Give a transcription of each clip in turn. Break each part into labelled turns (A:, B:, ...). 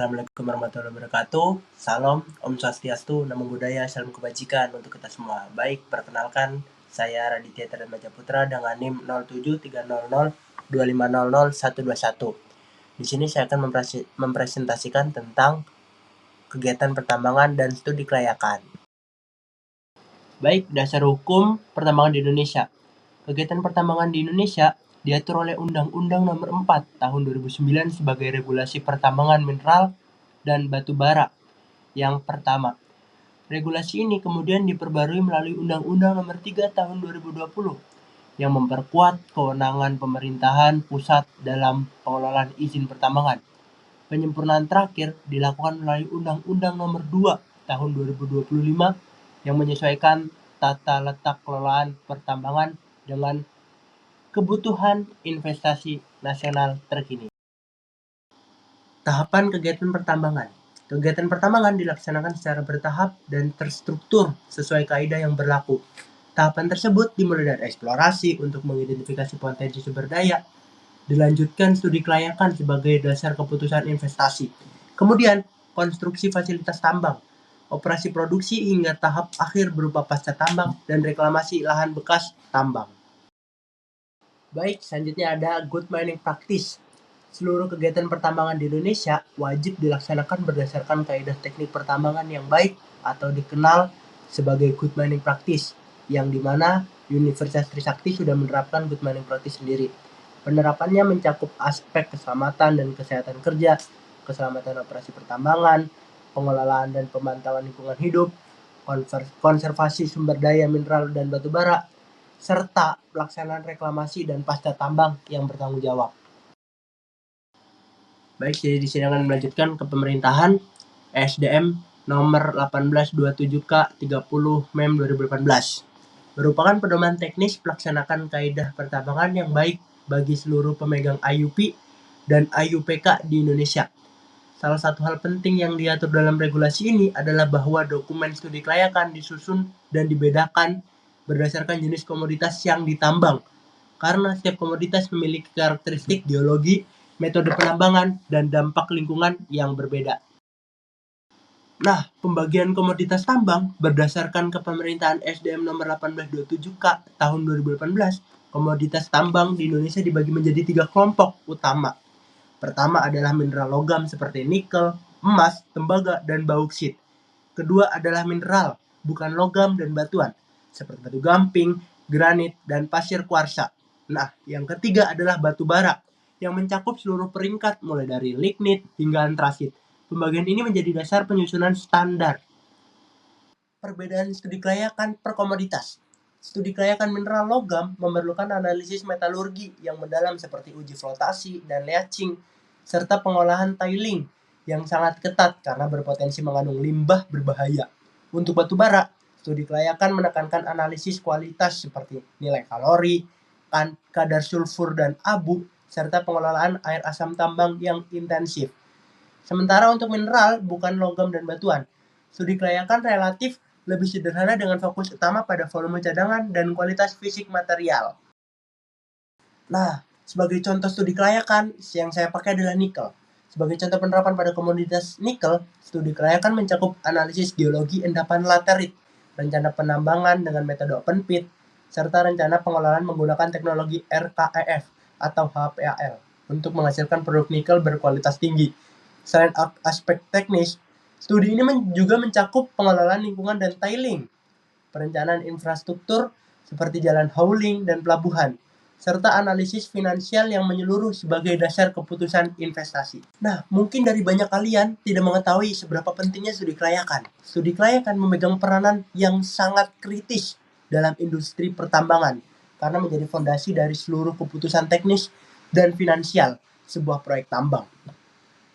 A: Assalamualaikum warahmatullahi wabarakatuh. Salam, Om Swastiastu, Namo Buddhaya, Salam Kebajikan untuk kita semua. Baik, perkenalkan saya Raditya Tadamaja Putra dengan NIM 073002500121. Di sini saya akan mempresentasikan tentang kegiatan pertambangan dan studi kelayakan. Baik, dasar hukum pertambangan di Indonesia. Kegiatan pertambangan di Indonesia diatur oleh Undang-Undang Nomor 4 Tahun 2009 sebagai regulasi pertambangan mineral dan batu bara yang pertama. Regulasi ini kemudian diperbarui melalui Undang-Undang Nomor 3 Tahun 2020 yang memperkuat kewenangan pemerintahan pusat dalam pengelolaan izin pertambangan. Penyempurnaan terakhir dilakukan melalui Undang-Undang Nomor 2 Tahun 2025 yang menyesuaikan tata letak kelolaan pertambangan dengan kebutuhan investasi nasional terkini. Tahapan kegiatan pertambangan. Kegiatan pertambangan dilaksanakan secara bertahap dan terstruktur sesuai kaidah yang berlaku. Tahapan tersebut dimulai dari eksplorasi untuk mengidentifikasi potensi sumber daya, dilanjutkan studi kelayakan sebagai dasar keputusan investasi, kemudian konstruksi fasilitas tambang, operasi produksi hingga tahap akhir berupa pasca tambang dan reklamasi lahan bekas tambang. Baik, selanjutnya ada good mining practice. Seluruh kegiatan pertambangan di Indonesia wajib dilaksanakan berdasarkan kaidah teknik pertambangan yang baik atau dikenal sebagai good mining practice, yang dimana Universitas Trisakti sudah menerapkan good mining practice sendiri. Penerapannya mencakup aspek keselamatan dan kesehatan kerja, keselamatan operasi pertambangan, pengelolaan dan pemantauan lingkungan hidup, konservasi sumber daya mineral dan batu bara, serta pelaksanaan reklamasi dan pasca tambang yang bertanggung jawab. Baik, jadi di sini akan melanjutkan ke pemerintahan ESDM nomor 1827K 30 Mem 2018. Merupakan pedoman teknis pelaksanakan kaidah pertambangan yang baik bagi seluruh pemegang IUP dan IUPK di Indonesia. Salah satu hal penting yang diatur dalam regulasi ini adalah bahwa dokumen studi kelayakan disusun dan dibedakan berdasarkan jenis komoditas yang ditambang, karena setiap komoditas memiliki karakteristik geologi, metode penambangan, dan dampak lingkungan yang berbeda. Nah, pembagian komoditas tambang berdasarkan kepemerintahan SDM nomor 1827K tahun 2018, komoditas tambang di Indonesia dibagi menjadi 3 kelompok utama. Pertama adalah mineral logam seperti nikel, emas, tembaga, dan bauksit. Kedua adalah mineral, bukan logam dan batuan, seperti batu gamping, granit, dan pasir kuarsa. Nah, yang ketiga adalah batu bara, yang mencakup seluruh peringkat mulai dari lignit hingga antrasit. Pembagian ini menjadi dasar penyusunan standar. Perbedaan studi kelayakan per komoditas. Studi kelayakan mineral logam memerlukan analisis metalurgi yang mendalam seperti uji flotasi dan leaching, serta pengolahan tiling yang sangat ketat karena berpotensi mengandung limbah berbahaya. Untuk batu bara, studi kelayakan menekankan analisis kualitas seperti nilai kalori, kadar sulfur dan abu, serta pengelolaan air asam tambang yang intensif. Sementara untuk mineral, bukan logam dan batuan, studi kelayakan relatif lebih sederhana dengan fokus utama pada volume cadangan dan kualitas fisik material. Nah, sebagai contoh studi kelayakan yang saya pakai adalah nikel. Sebagai contoh penerapan pada komoditas nikel, studi kelayakan mencakup analisis geologi endapan laterit, rencana penambangan dengan metode open pit, serta rencana pengelolaan menggunakan teknologi RKEF atau HPAL untuk menghasilkan produk nikel berkualitas tinggi. Selain aspek teknis, studi ini juga mencakup pengelolaan lingkungan dan tiling, perencanaan infrastruktur seperti jalan hauling dan pelabuhan, serta analisis finansial yang menyeluruh sebagai dasar keputusan investasi. Nah, mungkin dari banyak kalian tidak mengetahui seberapa pentingnya studi kelayakan. Studi kelayakan memegang peranan yang sangat kritis dalam industri pertambangan, karena menjadi fondasi dari seluruh keputusan teknis dan finansial sebuah proyek tambang.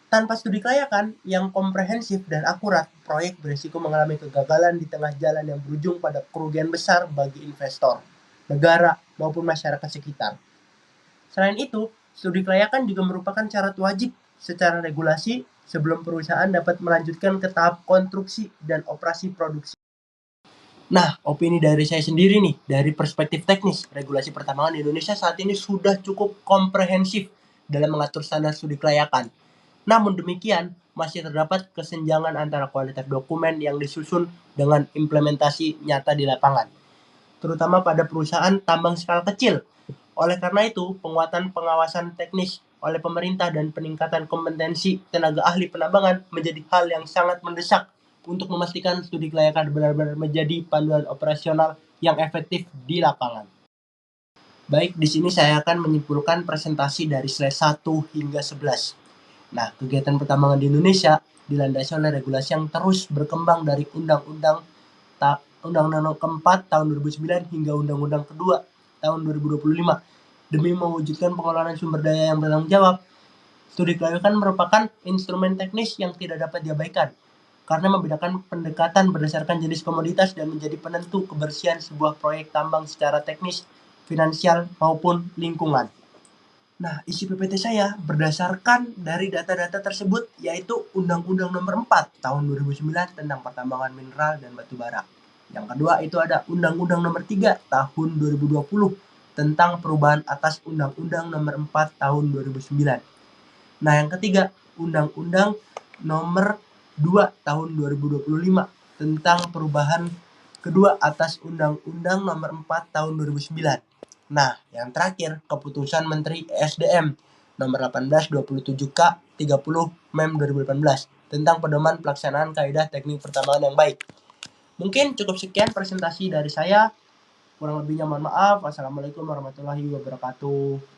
A: Tanpa studi kelayakan yang komprehensif dan akurat, proyek berisiko mengalami kegagalan di tengah jalan yang berujung pada kerugian besar bagi investor, negara, maupun masyarakat sekitar. Selain itu, studi kelayakan juga merupakan syarat wajib secara regulasi sebelum perusahaan dapat melanjutkan ke tahap konstruksi dan operasi produksi. Nah, opini dari saya sendiri nih, dari perspektif teknis, regulasi pertambangan di Indonesia saat ini sudah cukup komprehensif dalam mengatur standar studi kelayakan. Namun demikian, masih terdapat kesenjangan antara kualitas dokumen yang disusun dengan implementasi nyata di lapangan, terutama pada perusahaan tambang skala kecil. Oleh karena itu, penguatan pengawasan teknis oleh pemerintah dan peningkatan kompetensi tenaga ahli penambangan menjadi hal yang sangat mendesak untuk memastikan studi kelayakan benar-benar menjadi panduan operasional yang efektif di lapangan. Baik, di sini saya akan menyimpulkan presentasi dari slide 1 hingga 11. Nah, kegiatan pertambangan di Indonesia dilandasi oleh regulasi yang terus berkembang dari Undang-Undang Nomor keempat tahun 2009 hingga Undang-Undang kedua tahun 2025. Demi mewujudkan pengelolaan sumber daya yang bertanggung jawab, studi kelayakan merupakan instrumen teknis yang tidak dapat diabaikan karena membedakan pendekatan berdasarkan jenis komoditas dan menjadi penentu kebersihan sebuah proyek tambang secara teknis, finansial, maupun lingkungan. Nah, isi PPT saya berdasarkan dari data-data tersebut, yaitu Undang-Undang Nomor 4 Tahun 2009 tentang pertambangan mineral dan batu bara. Yang kedua itu ada Undang-Undang Nomor 3 Tahun 2020 tentang perubahan atas Undang-Undang Nomor 4 Tahun 2009. Nah, yang ketiga, Undang-Undang Nomor 2 Tahun 2025 tentang perubahan kedua atas Undang-Undang Nomor 4 Tahun 2009. Nah, yang terakhir, Keputusan Menteri ESDM Nomor 1827K 30 Mem 2018 tentang pedoman pelaksanaan kaidah teknik pertambangan yang baik. Mungkin cukup sekian presentasi dari saya. Kurang lebihnya mohon maaf. Wassalamualaikum warahmatullahi wabarakatuh.